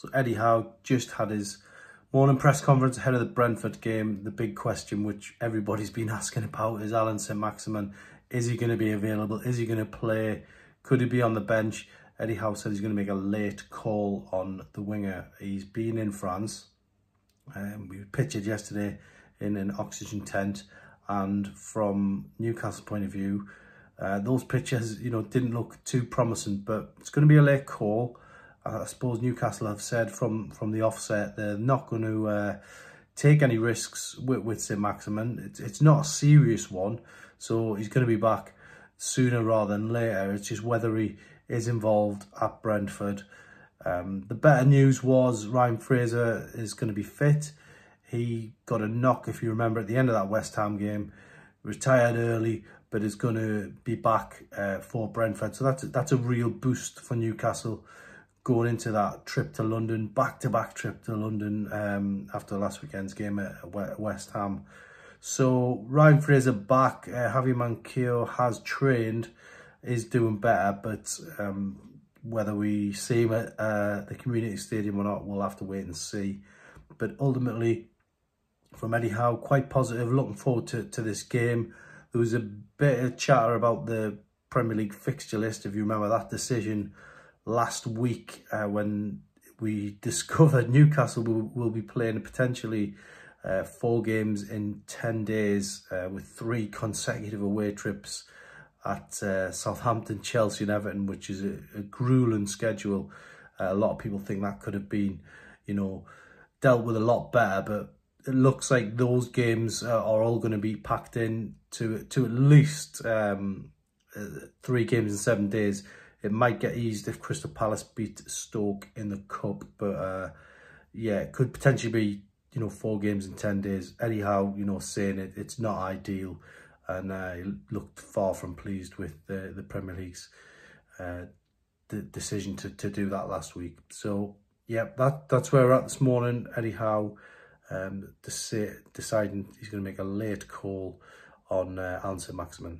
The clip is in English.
So Eddie Howe just had his morning press conference ahead of the Brentford game. The big question which everybody's been asking about is Allan Saint-Maximin. Is he going to be available? Is he going to play? Could he be on the bench? Eddie Howe said he's going to make a late call on the winger. He's been in France. We were pictured yesterday in an oxygen tent, and from Newcastle's point of view, those pictures, didn't look too promising. But it's going to be a late call. I suppose Newcastle have said from the offset they're not going to take any risks with Saint-Maximin. It's not a serious one, so he's going to be back sooner rather than later. It's just whether he is involved at Brentford. The better news was Ryan Fraser is going to be fit. He got a knock, if you remember, at the end of that West Ham game. Retired early, but is going to be back for Brentford. So that's a real boost for Newcastle going into that trip to London, back-to-back trip to London after last weekend's game at West Ham. So Ryan Fraser back. Javi Manquillo has trained, is doing better, but whether we see him at the community stadium or not, we'll have to wait and see. But ultimately, from Eddie Howe, quite positive, looking forward to this game. There was a bit of chatter about the Premier League fixture list, if you remember that decision last week when we discovered Newcastle will be playing potentially 4 games in 10 days with 3 consecutive away trips at Southampton, Chelsea and Everton, which is a grueling schedule. A lot of people think that could have been, dealt with a lot better, but it looks like those games are all going to be packed in to at least 3 games in 7 days. It might get eased if Crystal Palace beat Stoke in the Cup, but yeah, it could potentially be, 4 games in 10 days. Eddie Howe, saying it's not ideal, and he looked far from pleased with the Premier League's the decision to do that last week. So yeah, that's where we're at this morning. Eddie Howe deciding he's going to make a late call on Allan Saint-Maximin.